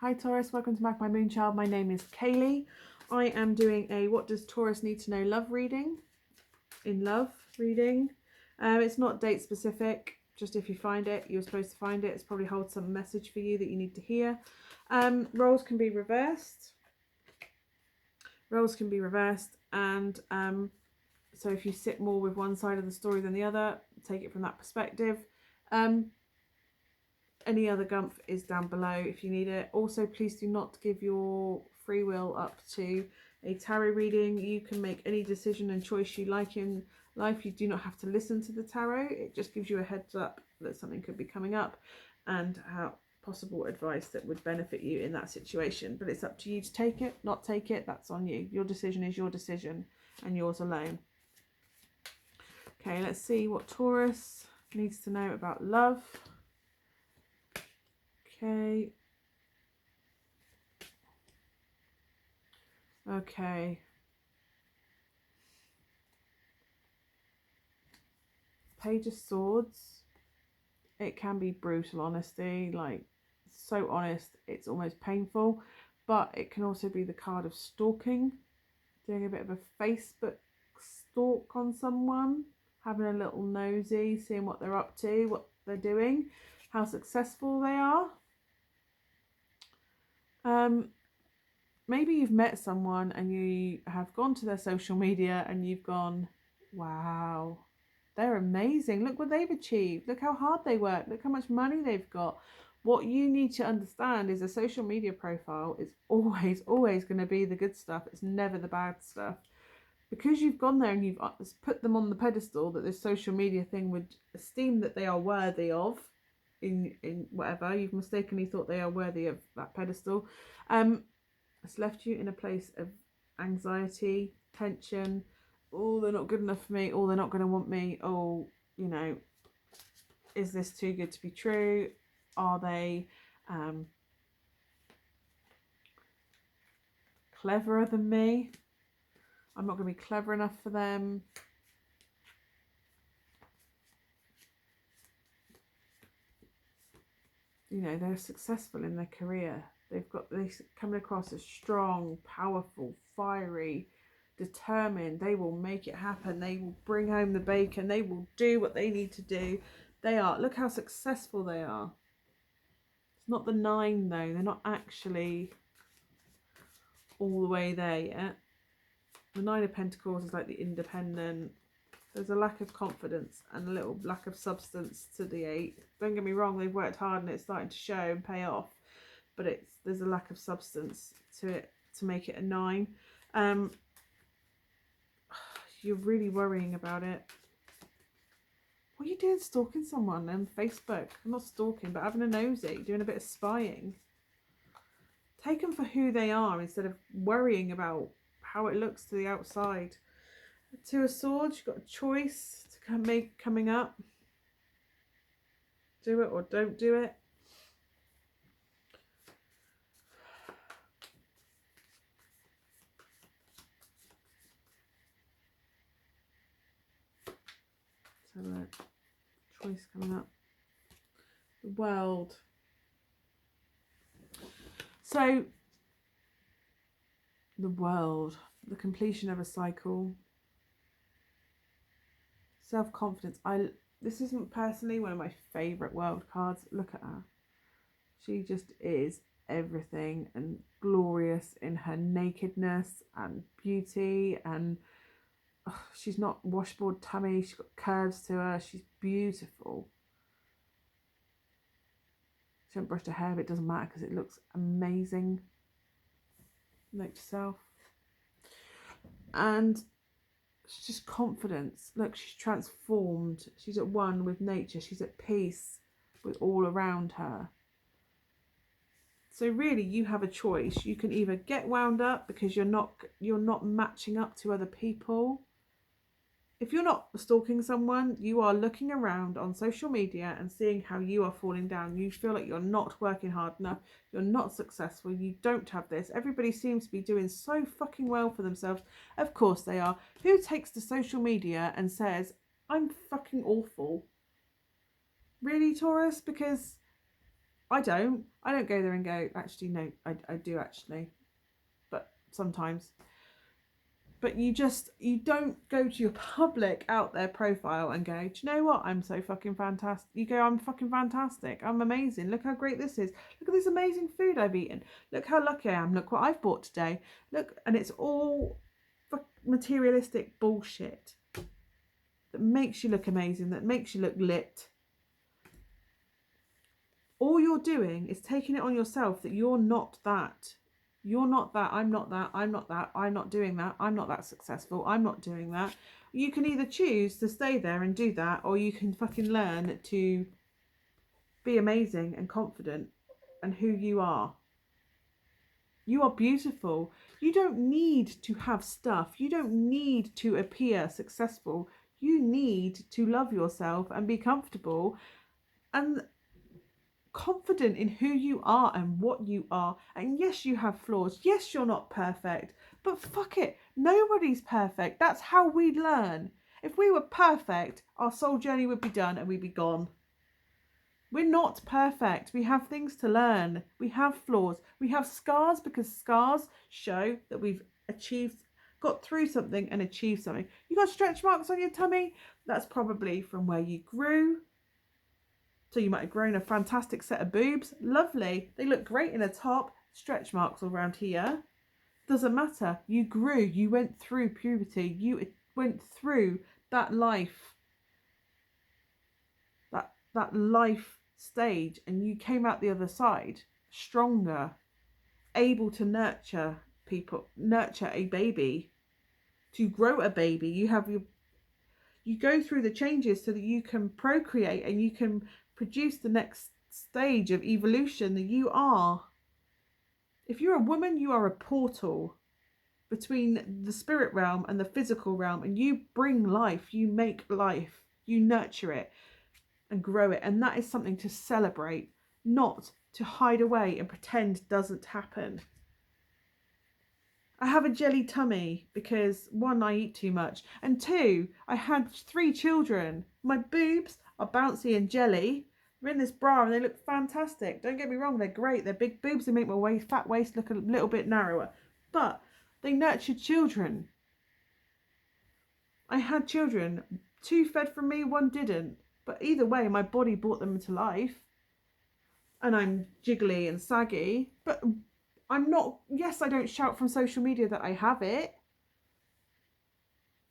Hi Taurus, welcome to Magpie Moonchild. My name is Kayleigh. I am doing a What Does Taurus Need to Know love reading. It's not date specific, just if you find it, you're supposed to find it. It's probably holds some message for you that you need to hear. Roles can be reversed. And so if you sit more with one side of the story than the other, take it from that perspective. Any other gumph is down below if you need it. Also, please do not give your free will up to a tarot reading. You can make any decision and choice you like in life. You do not have to listen to the tarot. It just gives you a heads up that something could be coming up and how possible advice that would benefit you in that situation. But it's up to you to take it, not take it. That's on you. Your decision is your decision and yours alone. Okay, let's see what Taurus needs to know about love. Okay. Page of Swords. It can be brutal honesty, like so honest it's almost painful, but it can also be the card of stalking, doing a bit of a Facebook stalk on someone, having a little nosy, seeing what they're up to, what they're doing, how successful they are. Maybe you've met someone and you have gone to their social media and you've gone, wow, they're amazing. Look what they've achieved. Look how hard they work. Look how much money they've got. What you need to understand is a social media profile is always going to be the good stuff. It's never the bad stuff. Because you've gone there and you've put them on the pedestal that this social media thing would esteem that they are worthy of, in whatever, you've mistakenly thought they are worthy of that pedestal. It's left you in a place of anxiety, tension. Oh, they're not good enough for me. Oh, they're not going to want me. Oh, you know, is this too good to be true? Are they cleverer than me? I'm not going to be clever enough for them. You know, they're successful in their career. They're coming across as strong, powerful, fiery, determined. They will make it happen. They will bring home the bacon. They will do what they need to do. They are. Look how successful they are. It's not the 9 though. They're not actually all the way there yet. The 9 of Pentacles is like the independent. There's a lack of confidence and a little lack of substance to the 8. Don't get me wrong, they've worked hard and it's starting to show and pay off. But there's a lack of substance to it to make it a 9. You're really worrying about it. What are you doing stalking someone on Facebook? I'm not stalking, but having a nosy, doing a bit of spying. Take them for who they are instead of worrying about how it looks to the outside. 2 of Swords, you've got a choice to make coming up. Do it or don't do it. So choice coming up. The World. So the World, the completion of a cycle. Self-confidence. This isn't personally one of my favourite World cards. Look at her. She just is everything and glorious in her nakedness and beauty, and she's not washboard tummy. She's got curves to her. She's beautiful. She hasn't brushed her hair, but it doesn't matter because it looks amazing. Note to self. And it's just confidence. Look, she's transformed. She's at one with nature. She's at peace with all around her. So really, you have a choice. You can either get wound up because you're not matching up to other people. If you're not stalking someone, you are looking around on social media and seeing how you are falling down. You feel like you're not working hard enough. You're not successful. You don't have this. Everybody seems to be doing so fucking well for themselves. Of course they are. Who takes to social media and says, I'm fucking awful? Really, Taurus? Because I don't go there and go, actually, no, I do actually. But sometimes. But you don't go to your public out there profile and go, do you know what? I'm so fucking fantastic. You go, I'm fucking fantastic. I'm amazing. Look how great this is. Look at this amazing food I've eaten. Look how lucky I am. Look what I've bought today. Look, and it's all materialistic bullshit that makes you look amazing, that makes you look lit. All you're doing is taking it on yourself that you're not that. You're not that. I'm not that. I'm not that. I'm not doing that. I'm not that successful. I'm not doing that. You can either choose to stay there and do that, or you can fucking learn to be amazing and confident and who you are. You are beautiful. You don't need to have stuff. You don't need to appear successful. You need to love yourself and be comfortable and confident in who you are and what you are. And yes, you have flaws. Yes, you're not perfect, but fuck it, nobody's perfect. That's how we learn. If we were perfect, our soul journey would be done and we'd be gone. We're not perfect. We have things to learn. We have flaws. We have scars because scars show that we've got through something and achieved something. You got stretch marks on your tummy? That's probably from where you grew. So you might have grown a fantastic set of boobs. Lovely. They look great in a top. Stretch marks all around here. Doesn't matter. You grew. You went through puberty. You went through that life. That life stage. And you came out the other side stronger. Able to nurture people. Nurture a baby. To grow a baby. You go through the changes so that you can procreate and you can produce the next stage of evolution that you are. If you're a woman, you are a portal between the spirit realm and the physical realm, and you bring life, you make life, you nurture it and grow it, and that is something to celebrate, not to hide away and pretend doesn't happen. I have a jelly tummy because 1, I eat too much, and 2, I had 3 children. My boobs are bouncy and jelly. They're in this bra and they look fantastic. Don't get me wrong, they're great. They're big boobs. They make my fat waist look a little bit narrower. But they nurtured children. I had children. 2 fed from me, 1 didn't. But either way, my body brought them to life. And I'm jiggly and saggy. But I'm not, yes, I don't shout from social media that I have it.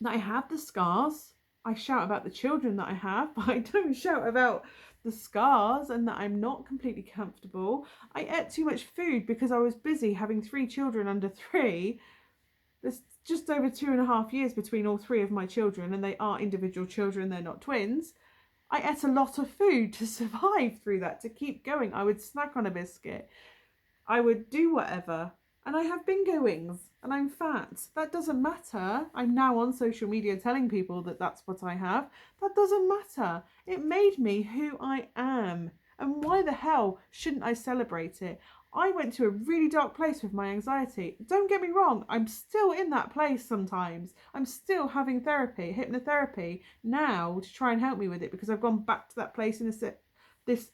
That I have the scars. I shout about the children that I have, but I don't shout about the scars and that I'm not completely comfortable. I ate too much food because I was busy having 3 children under 3. There's just over 2.5 years between all 3 of my children, and they are individual children, they're not twins. I ate a lot of food to survive through that, to keep going. I would snack on a biscuit. I would do whatever. And I have bingo wings and I'm fat. That doesn't matter. I'm now on social media telling people that that's what I have. That doesn't matter. It made me who I am. And why the hell shouldn't I celebrate it? I went to a really dark place with my anxiety. Don't get me wrong. I'm still in that place sometimes. I'm still having therapy, hypnotherapy now to try and help me with it, because I've gone back to that place in this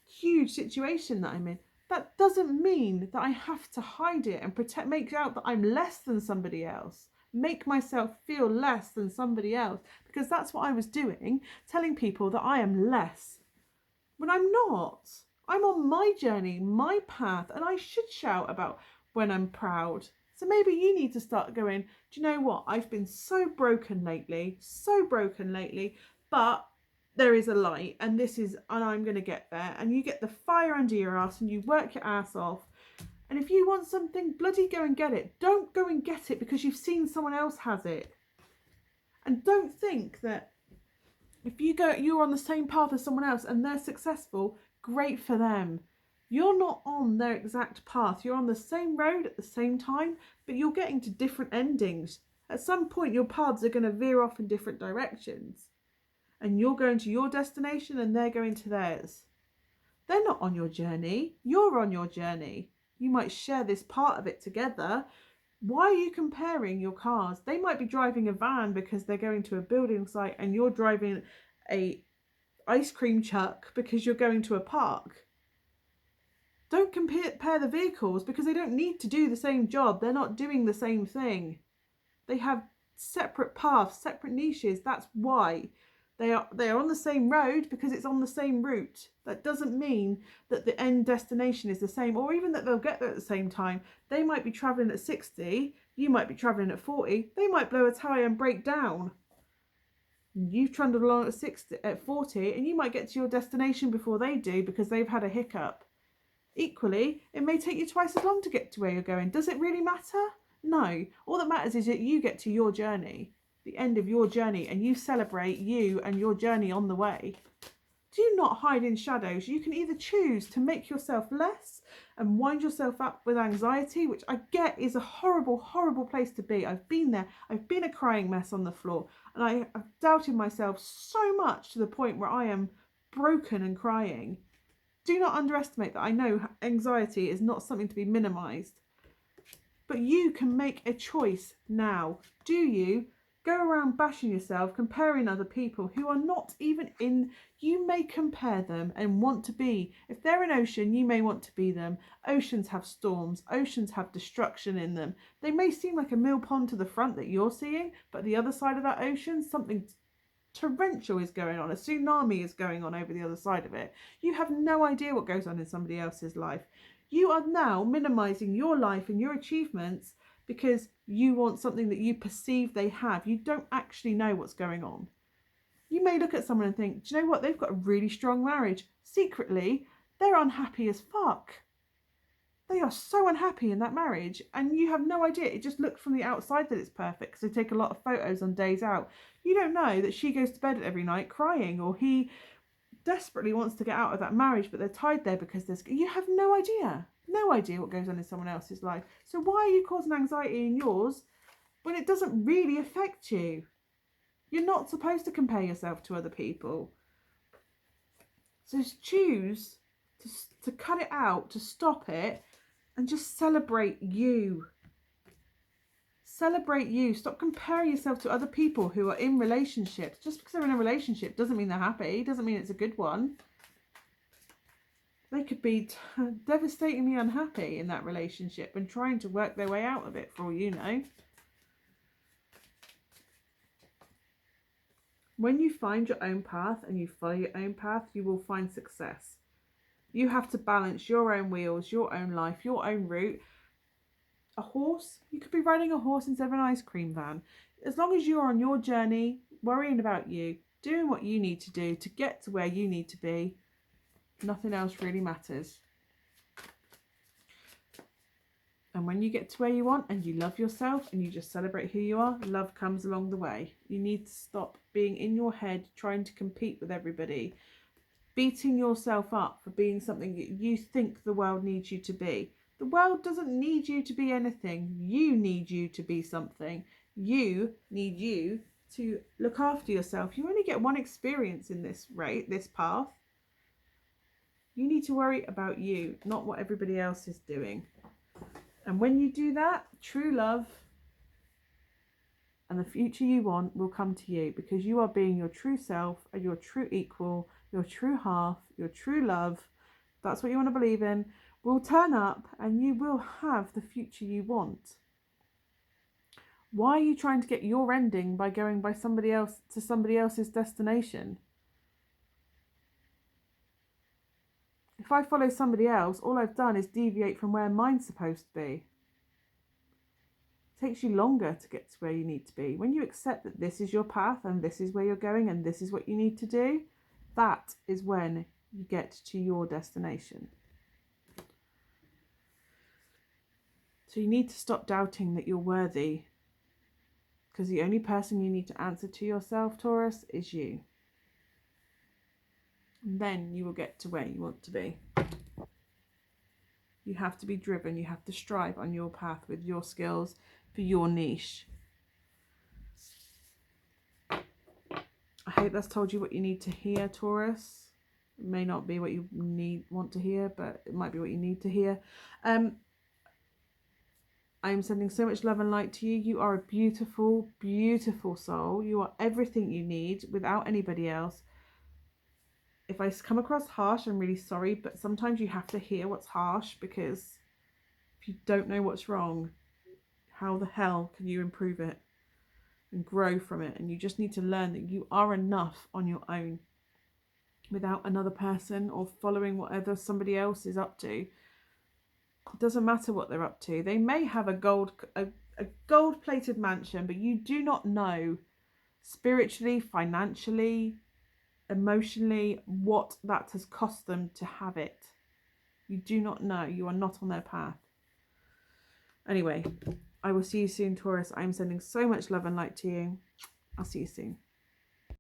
huge situation that I'm in. That doesn't mean that I have to hide it and make out that I'm less than somebody else. Make myself feel less than somebody else. Because that's what I was doing, telling people that I am less. When I'm not. I'm on my journey, my path, and I should shout about when I'm proud. So maybe you need to start going, do you know what? I've been so broken lately, but there is a light, and I'm going to get there. And you get the fire under your ass and you work your ass off. And if you want something, bloody go and get it. Don't go and get it because you've seen someone else has it. And don't think that if you're on the same path as someone else and they're successful, great for them. You're not on their exact path. You're on the same road at the same time, but you're getting to different endings. At some point, your paths are going to veer off in different directions. And you're going to your destination and they're going to theirs. They're not on your journey. You're on your journey. You might share this part of it together. Why are you comparing your cars? They might be driving a van because they're going to a building site, and you're driving a ice cream truck because you're going to a park. Don't compare the vehicles, because they don't need to do the same job. They're not doing the same thing. They have separate paths, separate niches. That's why they are on the same road, because it's on the same route. That doesn't mean that the end destination is the same, or even that they'll get there at the same time. They might be traveling at 60, you might be traveling at 40. They might blow a tire and break down. You've trundled along at 40, and you might get to your destination before they do, because they've had a hiccup. Equally, it may take you twice as long to get to where you're going. Does it really matter? No. All that matters is that you get to your journey, the end of your journey, and you celebrate you and your journey on the way. Do not hide in shadows. You can either choose to make yourself less and wind yourself up with anxiety, which I get is a horrible, horrible place to be. I've been there. I've been a crying mess on the floor, and I've doubted myself so much to the point where I am broken and crying. Do not underestimate that. I know anxiety is not something to be minimized, but you can make a choice now. Do you go around bashing yourself, comparing other people who are not even in? You may compare them and want to be. If they're an ocean, you may want to be them. Oceans have storms. Oceans have destruction in them. They may seem like a mill pond to the front that you're seeing, but the other side of that ocean, something torrential is going on. A tsunami is going on over the other side of it. You have no idea what goes on in somebody else's life. You are now minimizing your life and your achievements because you want something that you perceive they have. You don't actually know what's going on. You may look at someone and think, do you know what? They've got a really strong marriage. Secretly, they're unhappy as fuck. They are so unhappy in that marriage, and you have no idea. It just looks from the outside that it's perfect, because they take a lot of photos on days out. You don't know that she goes to bed every night crying, or he desperately wants to get out of that marriage, but they're tied there because you have no idea what goes on in someone else's life. So why are you causing anxiety in yours when it doesn't really affect you? You're not supposed to compare yourself to other people. So choose to cut it out, to stop it, and just celebrate you. Celebrate you. Stop comparing yourself to other people who are in relationships. Just because they're in a relationship doesn't mean they're happy. Doesn't mean it's a good one. They could be devastatingly unhappy in that relationship and trying to work their way out of it, for all you know. When you find your own path and you follow your own path, you will find success. You have to balance your own wheels, your own life, your own route. A horse, you could be riding a horse instead of an ice cream van. As long as you're on your journey, worrying about you, doing what you need to do to get to where you need to be, nothing else really matters. And when you get to where you want and you love yourself and you just celebrate who you are, love comes along the way. You need to stop being in your head trying to compete with everybody, beating yourself up for being something you think the world needs you to be. The world doesn't need you to be anything. You need you to be something. You need you to look after yourself. You only get one experience in this path. You need to worry about you, not what everybody else is doing. And when you do that, true love and the future you want will come to you, because you are being your true self and your true equal, your true half, your true love. That's what you want to believe in. Will turn up and you will have the future you want. Why are you trying to get your ending by going by somebody else to somebody else's destination? If I follow somebody else, all I've done is deviate from where mine's supposed to be. It takes you longer to get to where you need to be. When you accept that this is your path and this is where you're going and this is what you need to do, that is when you get to your destination. So you need to stop doubting that you're worthy, because the only person you need to answer to yourself, Taurus, is you. And then you will get to where you want to be. You have to be driven. You have to strive on your path with your skills for your niche. I hope that's told you what you need to hear, Taurus. It may not be what you want to hear, but it might be what you need to hear. I am sending so much love and light to you. You are a beautiful, beautiful soul. You are everything you need without anybody else. if I come across harsh, I'm really sorry, but sometimes you have to hear what's harsh, because if you don't know what's wrong, how the hell can you improve it and grow from it? And you just need to learn that you are enough on your own without another person or following whatever somebody else is up to. It doesn't matter what they're up to. They may have a gold plated mansion, but you do not know spiritually, financially, emotionally what that has cost them to have it. You do not know. You are not on their path. Anyway, I will see you soon, Taurus. I'm sending so much love and light to you. I'll see you soon.